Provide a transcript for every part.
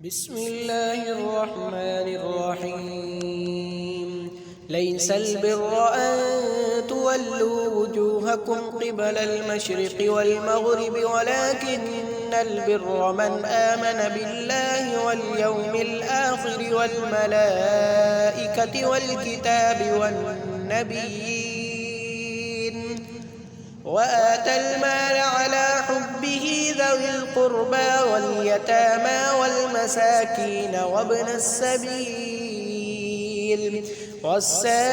بسم الله الرحمن الرحيم ليس البر أن تولوا وجوهكم قبل المشرق والمغرب ولكن البر من آمن بالله واليوم الآخر والملائكة والكتاب والنبيين وآتى المال على حبه ذوي القربى واليتامى والمساكين وابن السبيل والسائلين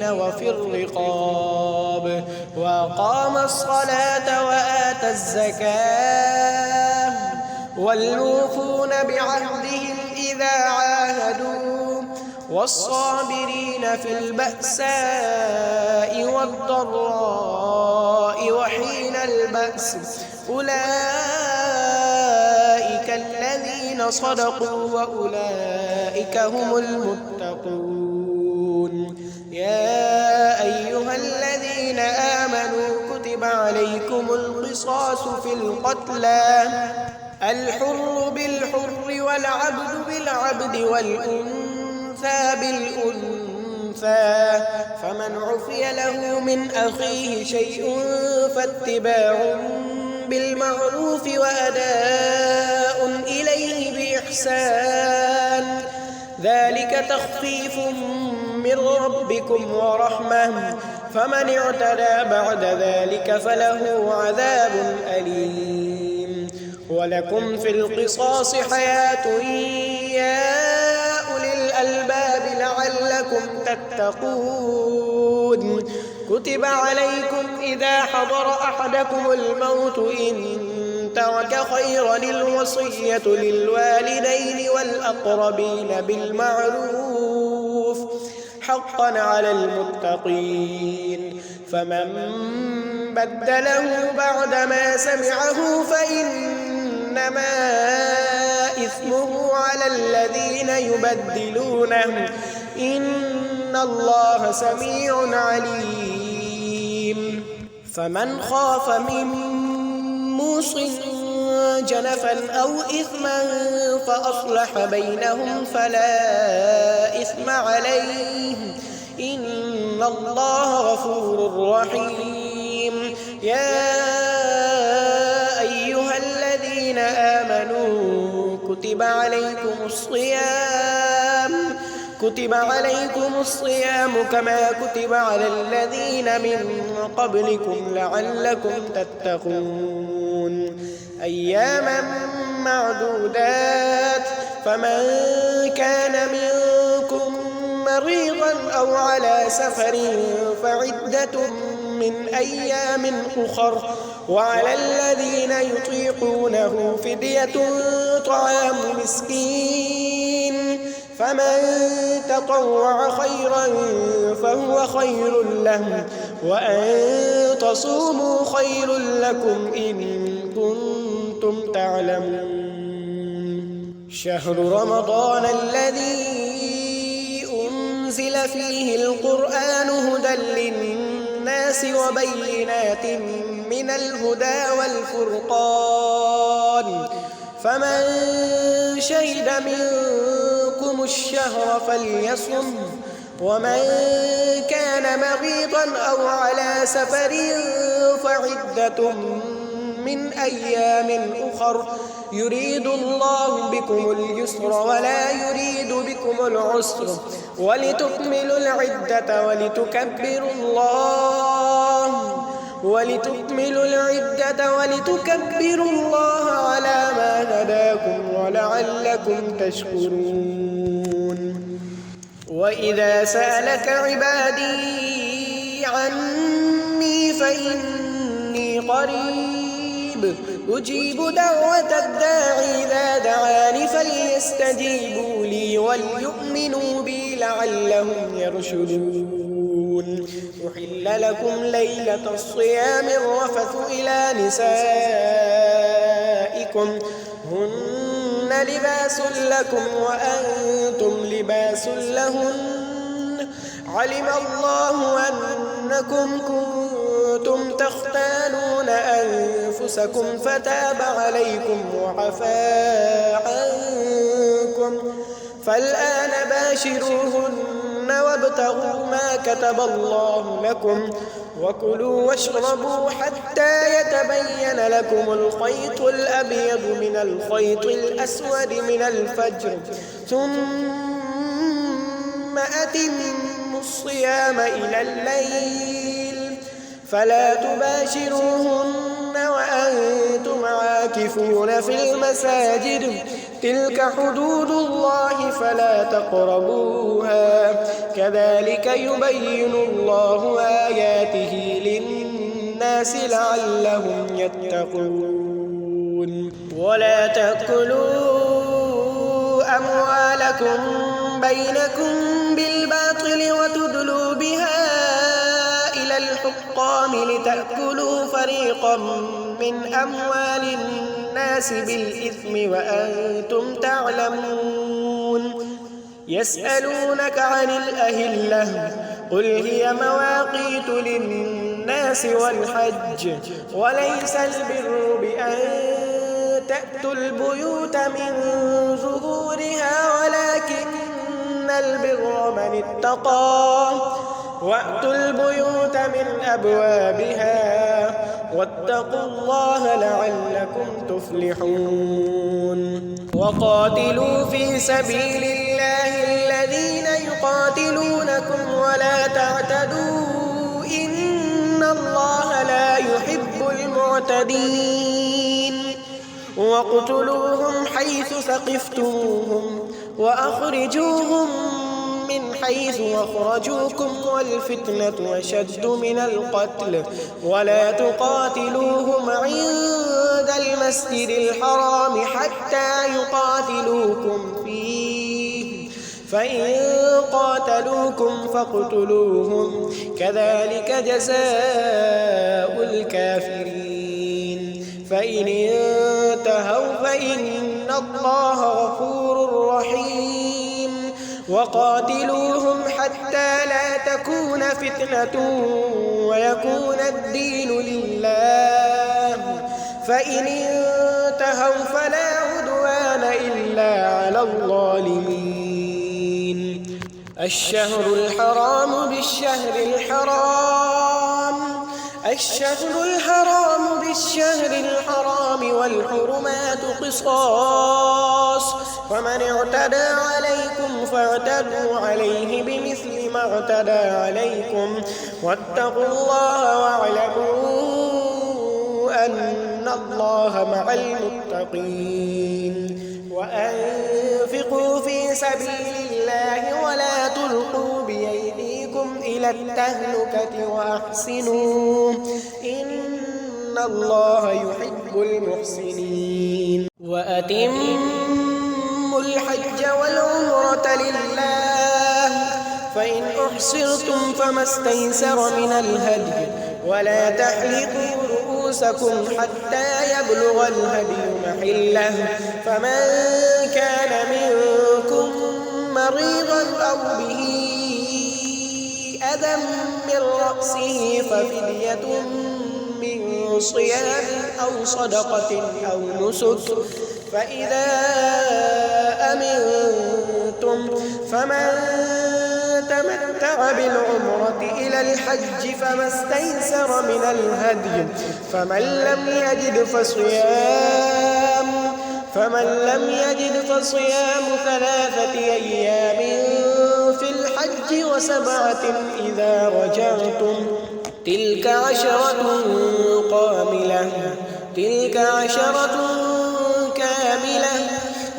وفي الرقاب وأقام الصلاة وآتى الزكاة والموفون بعهدهم إذا عاهدوا والصابرين في البأساء والضراء وحين البأس أولئك الذين صدقوا وأولئك هم المتقون يا أيها الذين آمنوا كتب عليكم القصاص في القتلى الحر بالحر والعبد بالعبد والأنثى بالأنثى فمن عفي له من أخيه شيء فاتباع بالمعروف وأداء إليه بإحسان ذلك تخفيف من ربكم ورحمة فمن اعتدى بعد ذلك فله عذاب أليم ولكم في القصاص حياة يا الألباب لعلكم تتقون كتب عليكم إذا حضر أحدكم الموت إن ترك خيرا الوصية للوالدين والأقربين بالمعروف حقا على المتقين فمن بدله بعدما سمعه فإنما إثمه على الذين يبدلونه إن الله سميع عليم فمن خاف من موص جنفا أو إثما فأصلح بينهم فلا إثم عليه إن الله غفور رحيم يا أيها الذين آمنوا كتب عليكم الصيام كما كتب على الذين من قبلكم لعلكم تتقون أياما معدودات فمن كان منكم مريضا أو على سفر فعدة من أيام أخر وعلى الذين يطيقونه فدية طعام مسكين فمن تطوع خيرا فهو خير له وأن تصوموا خير لكم إن كنتم تعلمون شهر رمضان الذي أنزل فيه القرآن هدى للناس وبينات من الهدى والفرقان فمن شهد منكم الشهر فليصم ومن كان مريضا أو على سفر فعدة من أيام أخر يريد الله بكم اليسر ولا يريد بكم العسر ولتكملوا العدة ولتكبروا الله على ما هداكم ولعلكم تشكرون وإذا سألك عبادي عني فإني قريب أجيب دعوة الداعي إذا دعاني فليستجيبوا لي وليؤمنوا بي لعلهم يرشدون أحل لكم ليلة الصيام الرفث إلى نسائكم هن لباس لكم وأنتم لباس لهن علم الله أنكم كنتم تختانون تختانون أنفسكم فتاب عليكم وعفى عنكم فالآن باشروهن وابتغوا ما كتب الله لكم وكلوا واشربوا حتى يتبين لكم الخيط الأبيض من الخيط الأسود من الفجر ثم أتموا الصيام إلى الليل فلا تباشروهن وأنتم عاكفون في المساجد تلك حدود الله فلا تقربوها كذلك يبين الله آياته للناس لعلهم يتقون ولا تأكلوا أموالكم بينكم بالباطل وتدلوا بها إلى الحكام لتأكلوا فريقا من أموال الناس بالإثم وأنتم تعلمون يسألونك عن الأهلة قل هي مواقيت للناس والحج وليس البر بأن تأتوا البيوت من ظهورها ولكن البر من اتقى وأتوا البيوت من أبوابها واتقوا الله لعلكم تفلحون وقاتلوا في سبيل الله الذين يقاتلونكم ولا تعتدوا إن الله لا يحب المعتدين واقتلوهم حيث ثقفتموهم وأخرجوهم من حيث أخرجوكم والفتنة أشد من القتل ولا تقاتلوهم عند المسجد الحرام حتى يقاتلوكم فيه فإن قاتلوكم فاقتلوهم كذلك جزاء الكافرين فإن انتهوا فإن الله غفور رحيم وقاتلوهم حتى لا تكون فتنة ويكون الدين لله فإن انتهوا فلا عدوان إلا على الظالمين الشهر الحرام بالشهر الحرام والحرمات قصاص فمن اعتدى عليكم فاعتدوا عليه بمثل ما اعتدى عليكم واتقوا الله واعلموا أن الله مع المتقين وأنفقوا في سبيل الله ولا تلقوا بأيديكم إلى التهلكة وأحسنوا إن الله يحب المحسنين وأتموا الحج والعمرة لله فإن أحصرتم فما استيسر من الهدي ولا تحلقوا رؤوسكم حتى يبلغ الهدي محله فمن كان منكم مريضا أو به أذى من رأسه ففدية من صيام أو صدقة أو نسك فإذا أمنتم فمن تمتع بالعمرة إلى الحج فما استيسر من الهدي فمن لم يجد فصيام 3 أيام في الحج و7 إذا رجعتم تلك 10 كاملة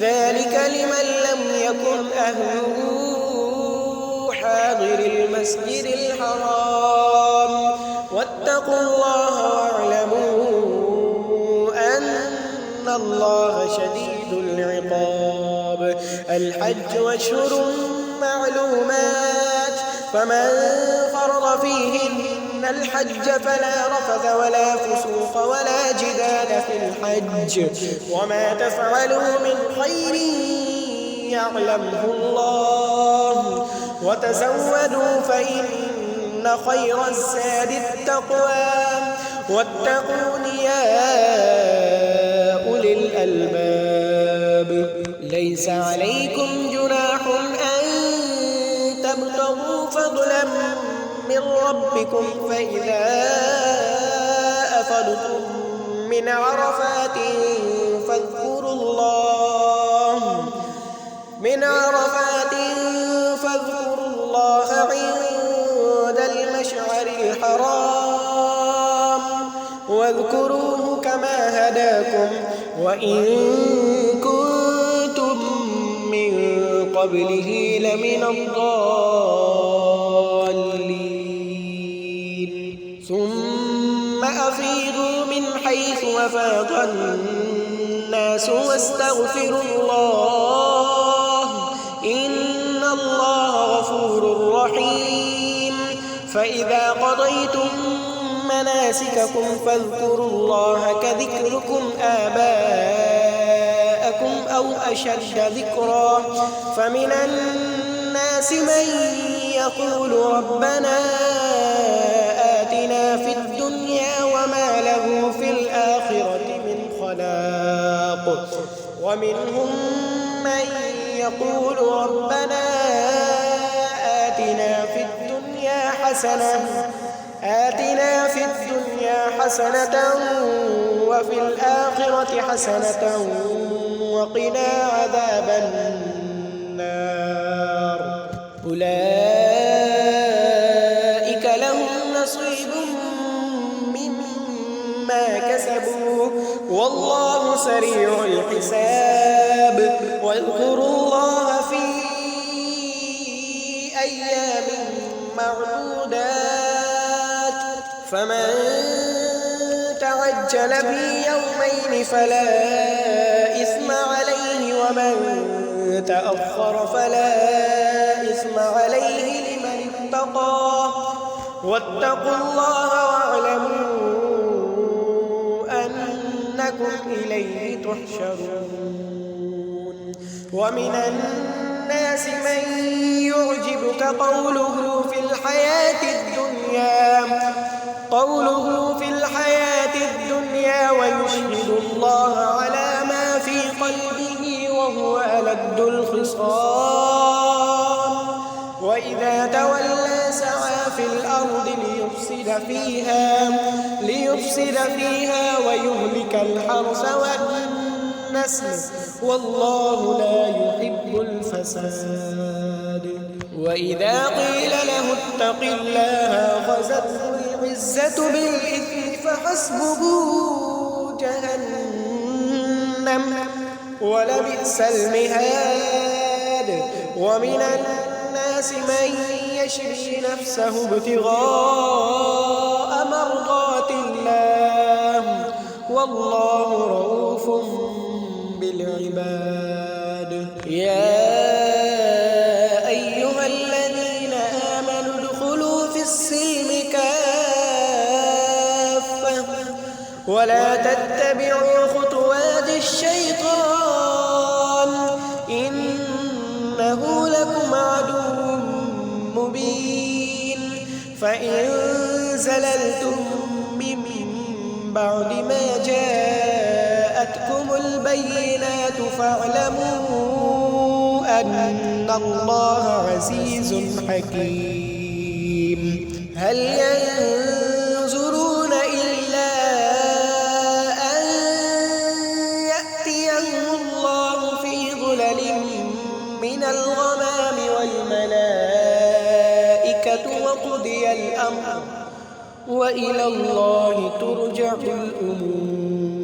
ذلك لمن لم يكن أهله حاضر المسجد الحرام واتقوا الله واعلموا أن الله شديد العقاب الحج أشهر معلومات فمن فرض فيهن الحج فلا رفث ولا فسوق ولا جدال في الحج وما تفعلوا من خير يعلمه الله وتزودوا فإن خير الزاد التقوى واتقون يا أولي الألباب ليس عليكم جناح أن تبتغوا فضلا من ربكم فإذا أفضتم من عرفات فاذكروا الله عند المشعر الحرام واذكروه كما هداكم وإن كنتم من قبله لمن الضالين ثم أفيضوا من حيث أفاض الناس واستغفروا الله إن الله غفور رحيم فإذا قضيتم مناسككم فاذكروا الله كذكركم آباءكم أو أشد ذكرا فمن الناس من يقول ربنا آتنا في الدنيا وما له في الآخرة من خلاق ومنهم من يقول ربنا آتنا في الدنيا حسنة وفي الآخرة حسنة وقنا عذاب النار أولئك لهم نصيب مما كسبوا والله سريع الحساب واذكروا الله في أيام معدودات فمن تعجل في يومين فلا إثم عليه ومن تأخر فلا إثم عليه لمن اتقى واتقوا الله واعلموا أنكم إليه تحشرون ومن الناس من يعجبك قوله في الحياة الدنيا ويشهد الله على ما في قلبه وهو ألد الخصام وإذا تولى سعى في الأرض ليفسد فيها ويهلك الحرث والنسل والله لا يحب الفساد وإذا قيل له اتق الله أخذته العزة بالإثم فحسبه جهنم ولبئس المهاد ومن الناس من يشري نفسه ابتغاء مرضات الله والله رؤوف بالعباد يا أيها الذين آمنوا ادخلوا في السلم كافة ولا تتبعوا خطوات الشيطان إنه لكم عدو مبين فإن زللتم من بعد ما جاءتكم البينات فاعلموا أن الله عزيز حكيم هل ينظرون إلا أن يأتيهم الله في ظلل من الغمام والملائكة وقضي الأمر وإلى الله ترجع الأمور